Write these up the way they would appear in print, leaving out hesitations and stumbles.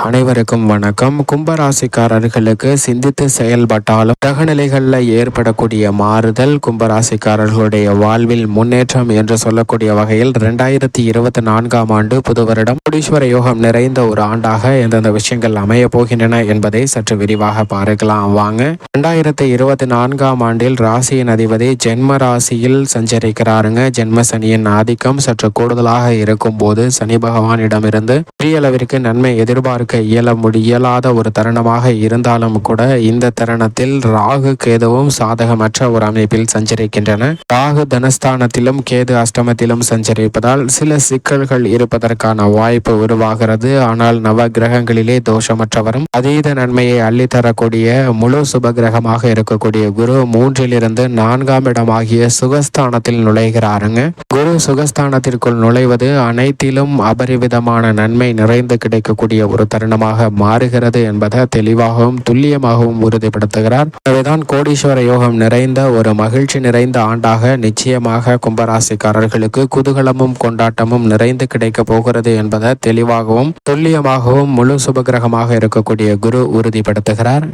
அனைவருக்கும் வணக்கம். கும்பராசிக்காரர்களுக்கு சிந்தித்து செயல்பட்டாலும் கிரகநிலைகளில் ஏற்படக்கூடிய மாறுதல் கும்பராசிக்காரர்களுடைய வாழ்வில் முன்னேற்றம் என்று சொல்லக்கூடிய வகையில் 2024ஆம் ஆண்டு புது வருடம் கோடீஸ்வர யோகம் நிறைந்த ஒரு ஆண்டாக எந்தெந்த விஷயங்கள் அமைய போகின்றன என்பதை சற்று விரிவாக பார்க்கலாம் வாங்க. 2024ஆம் ஆண்டில் ராசியின் அதிபதி ஜென்ம ராசியில் சஞ்சரிக்கிறாருங்க. ஜென்ம சனியின் ஆதிக்கம் சற்று கூடுதலாக இருக்கும் போது சனி பகவானிடமிருந்து பெரிய அளவிற்கு நன்மை எதிர்பார்க்க இயலாத ஒரு தருணமாக இருந்தாலும் கூட இந்த தருணத்தில் ராகு கேதுவும் சாதகமற்ற ஒரு அமைப்பில் சஞ்சரிக்கின்றன. ராகு தனஸ்தானத்திலும் கேது அஷ்டமத்திலும் சஞ்சரிப்பதால் சில சிக்கல்கள் இருப்பதற்கான வாய்ப்பு உருவாகிறது. ஆனால் நவ கிரகங்களிலே தோஷமற்றவரும் அதீத நன்மையை அள்ளித்தரக்கூடிய முழு சுப கிரகமாக இருக்கக்கூடிய குரு 3லிருந்து 4ஆம் இடமாகிய சுகஸ்தானத்தில் நுழைகிறாருங்க. குரு சுகஸ்தானத்திற்குள் நுழைவது அனைத்திலும் அபரிவிதமான நன்மை நிறைந்து கிடைக்கக்கூடிய ஒரு தருணமாக மாறுகிறது என்பதை தெளிவாகவும் துல்லியமாகவும் உறுதிப்படுத்துகிறார். எனவேதான் கோடீஸ்வர யோகம் நிறைந்த ஒரு மகிழ்ச்சி நிறைந்த ஆண்டாக நிச்சயமாக கும்பராசிக்காரர்களுக்கு குதூகலமும் கொண்டாட்டமும் நிறைந்து கிடைக்க போகிறது என்பதை தெளிவாகவும் துல்லியமாகவும் முழு சுபகிரகமாக இருக்கக்கூடிய குரு உறுதிப்படுத்துகிறார்.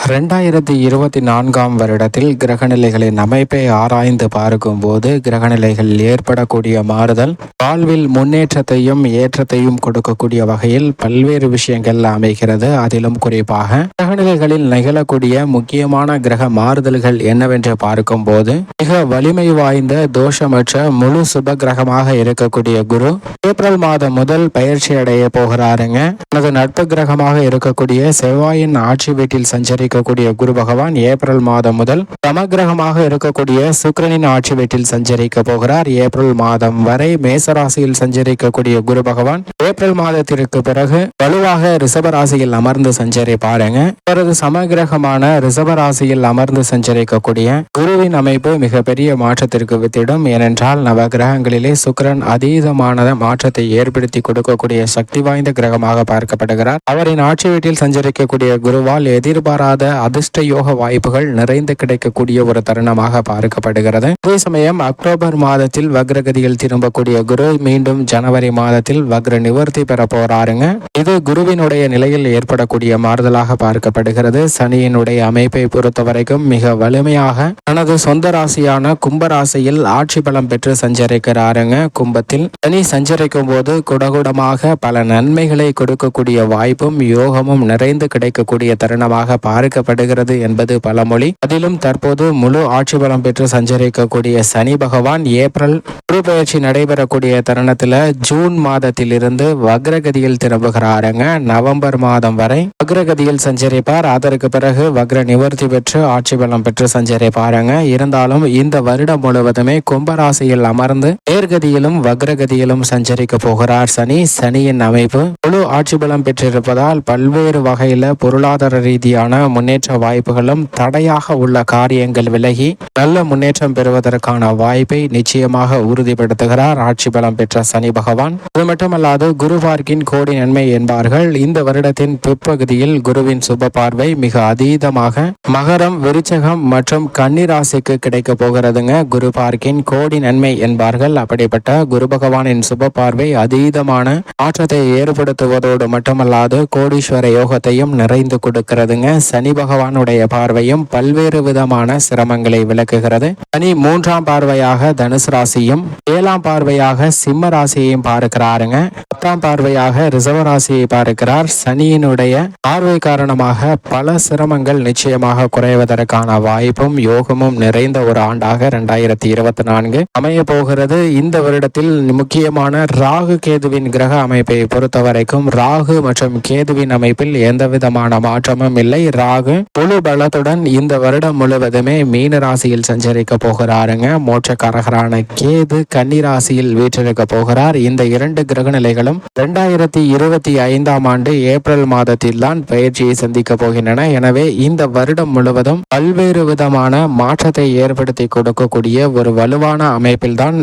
2024ஆம் வருடத்தில் கிரகநிலைகளின் அமைப்பை ஆராய்ந்து பார்க்கும்போது கிரகநிலைகள் ஏற்படக்கூடிய மாறுதல் வாழ்வில் முன்னேற்றத்தையும் ஏற்றத்தையும் கொடுக்கக்கூடிய வகையில் பல்வேறு விஷயங்கள் அமைகிறது. அதிலும் குறிப்பாக கிரகநிலைகளில் நிகழக்கூடிய முக்கியமான கிரக மாறுதல்கள் என்னவென்று பார்க்கும்போது மிக வலிமை வாய்ந்த தோஷமற்ற முழு சுப கிரகமாக இருக்கக்கூடிய குரு ஏப்ரல் மாதம் முதல் பயிற்சி அடைய போகிறாருங்க. தனது நட்பு கிரகமாக இருக்கக்கூடிய செவ்வாயின் ஆட்சி வீட்டில் சஞ்சரிக்கக்கூடிய குரு பகவான் ஏப்ரல் மாதம் முதல் சமகிரகமாக இருக்கக்கூடிய சுக்கிரனின் ஆட்சி வீட்டில் சஞ்சரிக்க போகிறார். ஏப்ரல் மாதம் வரை மேசராசியில் சஞ்சரிக்கக்கூடிய குரு பகவான் ஏப்ரல் மாதத்திற்கு பிறகு வலுவாக ரிஷபராசியில் அமர்ந்து சஞ்சரிப்பாருங்க. அவரது சமகிரகமான ரிஷபராசியில் அமர்ந்து சஞ்சரிக்கக்கூடிய குருவின் அமைப்பு மிகப்பெரிய மாற்றத்திற்கு வித்திடும். ஏனென்றால் நவ கிரகங்களிலே சுக்கிரன் அதீதமான மாற்றத்தை ஏற்படுத்தி கொடுக்கக்கூடிய சக்தி வாய்ந்த கிரகமாக பார்க்கப்படுகிறார். அவரின் ஆட்சி வீட்டில் சஞ்சரிக்கக்கூடிய குருவால் எதிர்பாராத அதிர்ஷ்ட யோக வாய்ப்புகள் நிறைந்து கிடைக்கக்கூடிய ஒரு தருணமாக பார்க்கப்படுகிறது. அதே சமயம் அக்டோபர் மாதத்தில் வக்ரகதியில் திரும்பக்கூடிய குரு மீண்டும் ஜனவரி மாதத்தில் வக்ர நிவர்த்தி பெற போறாருங்க. இது குருவினுடைய நிலையில் ஏற்படக்கூடிய மாறுதலாக பார்க்கப்படுகிறது. சனியினுடைய அமைப்பை பொறுத்தவரைக்கும் மிக வலிமையாக தனது சொந்த ராசியான கும்பராசியில் ஆட்சி பலம் பெற்று சஞ்சரிக்கிறாருங்க. கும்பத்தில் சனி சஞ்சரிக்கும் போது குடகுடமாக பல நன்மைகளை கொடுக்கக்கூடிய வாய்ப்பும் யோகமும் நிறைந்து கிடைக்கக்கூடிய தருணமாக பார்க்கப்படுகிறது என்பது பழமொழி. அதிலும் தற்போது முழு ஆட்சி பலம் பெற்று சஞ்சரிக்கக்கூடிய சனி பகவான் ஏப்ரல் குரு பயிற்சி நடைபெறக்கூடிய தருணத்துல ஜூன் மாதத்திலிருந்து வக்ரகதியில் திரும்புகிறாருங்க. நவம்பர் மாதம் வரை வக்ரகதியில் சஞ்சரிப்பார். அதற்கு பிறகு வக்ர நிவர்த்தி பெற்று ஆட்சி பலம் பெற்று சஞ்சரிப்பாருங்க. இருந்தாலும் இந்த வருடம் முழுவதுமே கும்பராசியில் அமர்ந்து நேர்கதியிலும் வக்ரகதியிலும் சஞ்சரிக்க போகிறார் சனி. சனியின் அமைப்பு முழு ஆட்சி பலம் பெற்றிருப்பதால் பல்வேறு வகையில பொருளாதார ரீதியான முன்னேற்ற வாய்ப்புகளும் தடையாக உள்ள காரியங்கள் விலகி நல்ல முன்னேற்றம் பெறுவதற்கான வாய்ப்பை நிச்சயமாக உறுதிப்படுத்துகிறார் ஆட்சி பலம் பெற்ற சனி பகவான். அது மட்டுமல்லாது குரு பார்க்கின் கோடி நன்மை என்பார்கள். இந்த வருடத்தின் பிற்பகுதியில் குருவின் சுப பார்வை மிக அதீதமாக மகரம், விருச்சகம் மற்றும் கன்னிராசிக்கு கிடைக்க போகிறதுங்க. குரு பார்க்கின் கோடி நன்மை என்பார்கள். அப்படிப்பட்ட குரு பகவானின் சுப பார்வை அதீதமான மாற்றத்தை ஏற்படுத்துவதோடு மட்டுமல்லாது கோடீஸ்வர யோகத்தையும் நிறைந்து கொடுக்கிறதுங்க. சனி பகவானுடைய பார்வையும் பல்வேறு விதமான சிரமங்களை விளக்குகிறது. சனி 3ஆம் பார்வையாக தனுசு ராசியும் 7ஆம் பார்வையாக சிம்ம ராசியையும் பார்க்கிறாருங்க. 10ஆம் பார்வையாக ரிஷப ராசியை பார்க்கிறார். சனியினுடைய பார்வை காரணமாக பல சிரமங்கள் நிச்சயமாக குறைவதற்கான வாய்ப்பும் யோகமும் நிறைந்த ஒரு ஆண்டாக 2024 அமைய போகிறது. இந்த வருடத்தில் முக்கியமான ராகு கேதுவின் கிரக அமைப்பை பொறுத்தவரைக்கும் ராகு மற்றும் கேதுவின் அமைப்பில் எந்த விதமான மாற்றமும் இல்லை. ராகு முழு பலத்துடன் இந்த வருடம் முழுவதுமே மீன ராசியில் சஞ்சரிக்க போகிறாருங்க. மோட்சக்காரகரான கேது கன்னிராசியில் வீற்றிருக்க போகிறார். இந்த இரண்டு கிரக நிலைகளும் 2025ஆம் ஆண்டு ஏப்ரல் மாதத்தில் தான் பயிற்சியை சந்திக்க போகின்றன. எனவே இந்த வருடம் முழுவதும் பல்வேறு விதமான மாற்றத்தை ஏற்படுத்தி கொடுக்கக்கூடிய ஒரு வலுவான அமைப்பில் தான்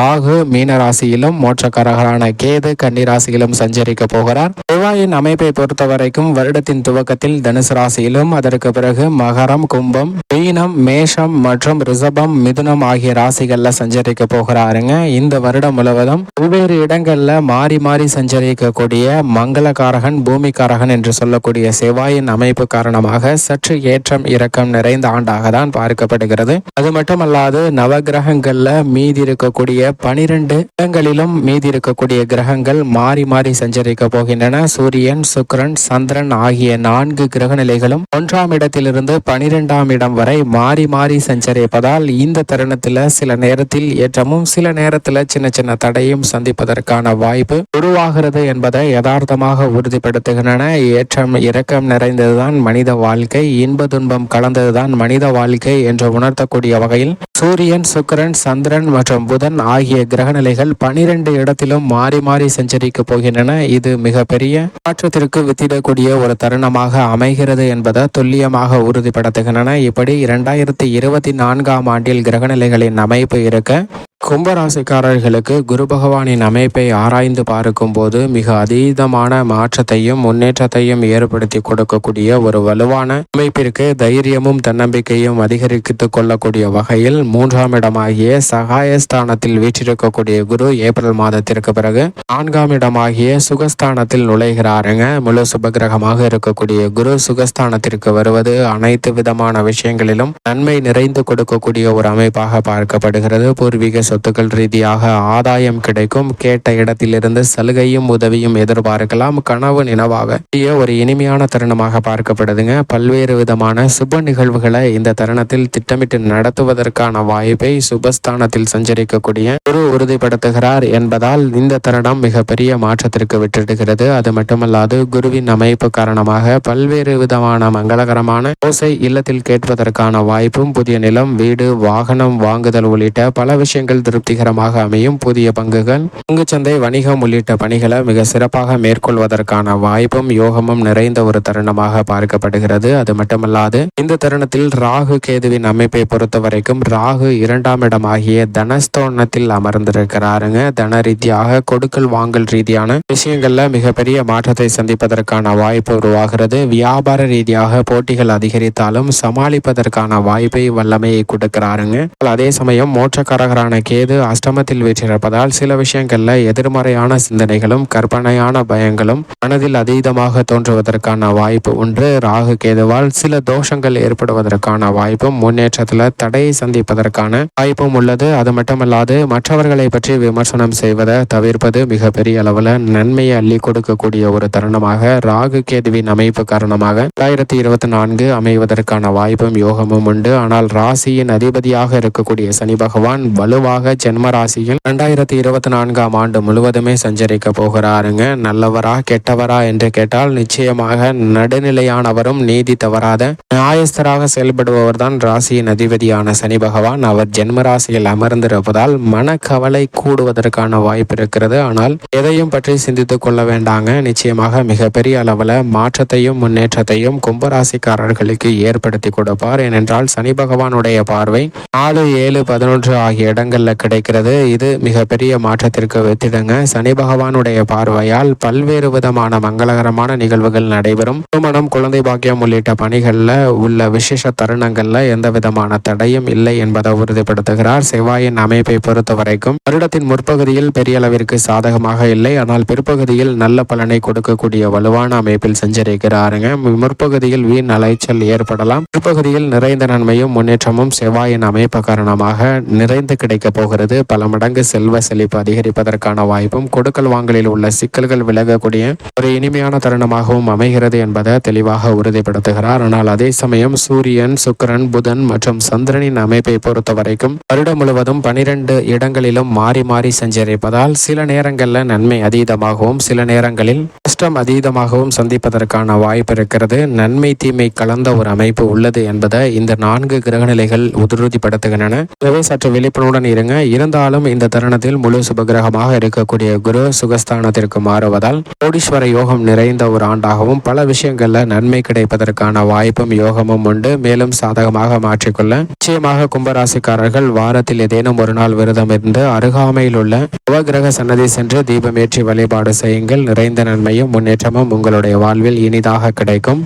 ராகு மீன ராசியிலும் மோட்சக்காரகரான கேது கன்னிராசியிலும் சஞ்சரிக்க போகிறார். செவ்வாயின் அமைப்பை பொறுத்தவரைக்கும் வருடத்தின் துவக்கத்தில் தனுசு ராசி ராசியிலும், அதற்கு பிறகு மகரம், கும்பம், மீனம், மேஷம் மற்றும் ரிஷபம், மிதுனம் ஆகிய ராசிகள்ல சஞ்சரிக்க போகிறாருங்க. இந்த வருடம் முழுவதும் பல்வேறு இடங்கள்ல மாறி மாறி சஞ்சரிக்கக்கூடிய மங்களகாரகன், பூமிகாரகன் என்று சொல்லக்கூடிய செவ்வாயின் அமைப்பு காரணமாக சற்று ஏற்றம் இறக்கம் நிறைந்த ஆண்டாக தான் பார்க்கப்படுகிறது. அது மட்டுமல்லாது நவகிரகங்கள்ல மீதி இருக்கக்கூடிய 12 இடங்களிலும் மீதி இருக்கக்கூடிய கிரகங்கள் மாறி மாறி சஞ்சரிக்க போகின்றன. சூரியன், சுக்கிரன், சந்திரன் ஆகிய 4 கிரக நிலைகளும் 1ஆம் இடத்திலிருந்து 12ஆம் இடம் வரை மாறி மாறி சஞ்சரிப்பதால் இந்த தருணத்தில் சில நேரத்தில் ஏற்றமும் சில நேரத்தில் சின்ன சின்ன தடையும் சந்திப்பதற்கான வாய்ப்பு உருவாகிறது என்பதை யதார்த்தமாக உறுதிப்படுத்துகின்றன. ஏற்றம் இறக்கம் நிறைந்ததுதான் மனித வாழ்க்கை, இன்ப துன்பம் கலந்ததுதான் மனித வாழ்க்கை என்று உணர்த்தக்கூடிய வகையில் சூரியன், சுக்கிரன், சந்திரன் மற்றும் புதன் ஆகிய கிரகநிலைகள் 12 இடத்திலும் மாறி மாறி சஞ்சரிக்க போகின்றன. இது மிகப்பெரிய மாற்றத்திற்கு வித்திடக்கூடிய ஒரு தருணமாக அமைகிறது என்பதை துல்லியமாக உறுதிப்படுத்துகின்றன. இப்படி 2024ஆம் ஆண்டில் கிரகநிலைகளின் அமைப்பு இருக்க, கும்பராசிக்காரர்களுக்கு குரு பகவானின் அமைப்பை ஆராய்ந்து பார்க்கும் போது மிக அதீதமான மாற்றத்தையும் முன்னேற்றத்தையும் ஏற்படுத்தி கொடுக்கக்கூடிய ஒரு வலுவான அமைப்பிற்கு தைரியமும் தன்னம்பிக்கையும் அதிகரித்துக் கொள்ளக்கூடிய வகையில் 3ஆம் இடமாகிய சகாயஸ்தானத்தில் வீற்றிருக்கக்கூடிய குரு ஏப்ரல் மாதத்திற்கு பிறகு 4ஆம் இடமாகிய சுகஸ்தானத்தில் நுழைகிறாருங்க. முழு சுபகிரகமாக இருக்கக்கூடிய குரு சுகஸ்தானத்திற்கு வருவது அனைத்து விதமான விஷயங்களிலும் நன்மை நிறைந்து கொடுக்கக்கூடிய ஒரு அமைப்பாக பார்க்கப்படுகிறது. பூர்வீக சொத்துக்கள் ரீதியாக ஆதாயம் கிடைக்கும். கேட்ட இடத்திலிருந்து சலுகையும் உதவியும் எதிர்பார்க்கலாம். கனவு நினைவாக ஒரு இனிமையான தருணமாக பார்க்கப்படுதுங்க. பல்வேறு விதமான சுப நிகழ்வுகளை இந்த தருணத்தில் திட்டமிட்டு நடத்துவதற்கான வாய்ப்பை சுபஸ்தானத்தில் சஞ்சரிக்கக்கூடிய குரு உறுதிப்படுத்துகிறார் என்பதால் இந்த தருணம் மிகப்பெரிய மாற்றத்திற்கு விட்டுடுகிறது. அது மட்டுமல்லாது குருவின் அமைப்பு காரணமாக பல்வேறு விதமான மங்களகரமான ஓசை இல்லத்தில் கேட்பதற்கான வாய்ப்பும், புதிய நிலம், வீடு, வாகனம் வாங்குதல் உள்ளிட்ட பல விஷயங்கள் திருப்திகரமாக அமையும். புதிய பங்குகள், பங்குச்சந்தை, வணிகம் உள்ளிட்ட பணிகளை மிக சிறப்பாக மேற்கொள்வதற்கான வாய்ப்பும் யோகமும் நிறைந்த ஒரு தருணமாக பார்க்கப்படுகிறது. அது மட்டுமல்லாது இந்த தருணத்தில் ராகு கேதுவின் அமைப்பை பொறுத்த வரைக்கும் ராகு 2ஆம் இடமாகிய தனஸ்தோனத்தில் அமர்ந்திருக்கிறாருங்க. தன ரீதியாக கொடுக்கல் வாங்கல் ரீதியான விஷயங்கள்ல மிகப்பெரிய மாற்றத்தை சந்திப்பதற்கான வாய்ப்பு உருவாகிறது. வியாபார ரீதியாக போட்டிகள் அதிகரித்தாலும் சமாளிப்பதற்கான வாய்ப்பை வல்லமையை கொடுக்கிறாருங்க. அதே சமயம் மோட்சக்காரகரான கேது அஷ்டமத்தில் வீற்றிருப்பதால் சில விஷயங்கள்ல எதிர்மறையான சிந்தனைகளும் கற்பனையான பயங்களும் மனதில் அதீதமாக தோன்றுவதற்கான வாய்ப்பு உண்டு. ராகு கேதுவால் சில தோஷங்கள் ஏற்படுவதற்கான வாய்ப்பும் முன்னேற்றத்தில் தடையை சந்திப்பதற்கான வாய்ப்பும் உள்ளது. அது மட்டுமல்லாது மற்றவர்களை பற்றி விமர்சனம் செய்வதை தவிர்ப்பது மிகப்பெரிய அளவில் நன்மையை அள்ளி கொடுக்கக்கூடிய ஒரு தருணமாக ராகு கேதுவின் அமைப்பு காரணமாக 2024 அமைவதற்கான வாய்ப்பும் யோகமும் உண்டு. ஆனால் ராசியின் அதிபதியாக இருக்கக்கூடிய சனி பகவான் வலுவாக ஜென்ம ராசியில் 2024ஆம் ஆண்டு முழுவதுமே சஞ்சரிக்க போகிறாருங்க. நல்லவரா கெட்டவரா என்று கேட்டால் நிச்சயமாக நடுநிலையானவரும் நீதி தவறாத நியாயஸ்தராக செயல்படுபவர் தான் ராசியின் அதிபதியான சனி பகவான். அவர் ஜென்ம ராசியில் அமர்ந்திருப்பதால் மனக்கவலை கூடுவதற்கான வாய்ப்பு இருக்கிறது. ஆனால் எதையும் பற்றி சிந்தித்துக் கொள்ள வேண்டாங்க. நிச்சயமாக மிகப்பெரிய அளவில் மாற்றத்தையும் முன்னேற்றத்தையும் கும்பராசிக்காரர்களுக்கு ஏற்படுத்தி கொடுப்பார். ஏனென்றால் சனி பகவானுடைய பார்வை 4, 7, 11 ஆகிய இடங்கள்ல கிடைக்கிறது. இது மிகப்பெரிய மாற்றத்திற்கு வித்திடுங்க. சனி பகவானுடைய பார்வையால் பல்வேறு விதமான மங்களகரமான நிகழ்வுகள் நடைபெறும். திருமணம், குழந்தை பாக்கியம் உள்ளிட்ட பணிகள்ல உள்ள விசேஷ தருணங்கள்ல எந்த விதமான தடையும் இல்லை என்பதை உறுதிப்படுத்துகிறார். செவ்வாயின் அமைப்பை பொறுத்த வரைக்கும் வருடத்தின் முற்பகுதியில் பெரிய அளவிற்கு சாதகமாக இல்லை. ஆனால் பிற்பகுதியில் நல்ல பலனை கொடுக்கக்கூடிய வலுவான அமைப்பில் சஞ்சரிக்கிறாருங்க. முற்பகுதியில் வீண் அலைச்சல் ஏற்படலாம். பிற்பகுதியில் நிறைந்த நன்மையும் முன்னேற்றமும் செவ்வாயின் அமைப்பு காரணமாக நிறைந்து கிடைக்க போகிறது. பல மடங்கு செல்வ செழிப்பு அதிகரிப்பதற்கான வாய்ப்பும் கொடுக்கல் வாங்கலில் உள்ள சிக்கல்கள் விலகக்கூடிய ஒரு இனிமையான தருணமாகவும் அமைகிறது என்பதை தெளிவாக உறுதிப்படுத்துகிறார். ஆனால் அதே சமயம் சூரியன், சுக்கிரன், புதன் மற்றும் சந்திரனின் அமைப்பை பொறுத்த வரைக்கும் வருடம் முழுவதும் 12 இடங்களிலும் மாறி மாறி சஞ்சரிப்பதால் சில நேரங்களில் நன்மை அதீதமாகவும் சில நேரங்களில் கஷ்டம் அதீதமாகவும் சந்திப்பதற்கான வாய்ப்பு இருக்கிறது. நன்மை தீமை கலந்த ஒரு அமைப்பு உள்ளது என்பதை இந்த 4 கிரகநிலைகள் உறுதிப்படுத்துகின்றன. எனவே சற்று விழிப்புணர்வுடன் இருங்க. இருந்தாலும் இந்த தருணத்தில் முழு சுபகிரகமாக இருக்கக்கூடிய குரு சுகஸ்தானத்திற்கு மாறுவதால் கோடீஸ்வர யோகம் நிறைந்த ஒரு ஆண்டாகவும் பல விஷயங்கள்ல நன்மை கிடைப்பதற்கான வாய்ப்பும் யோகமும் உண்டு. மேலும் சாதகமாக மாற்றிக்கொள்ள நிச்சயமாக கும்பராசிக்காரர்கள் வாரத்தில் ஏதேனும் ஒரு நாள் விரதம் இருந்து அருகாமையில் உள்ள நவகிரக சன்னதி சென்று தீபமேற்றி வழிபாடு செய்யுங்கள். நிறைந்த நன்மையும் முன்னேற்றமும் உங்களுடைய வாழ்வில் இனிதாக கிடைக்கும்.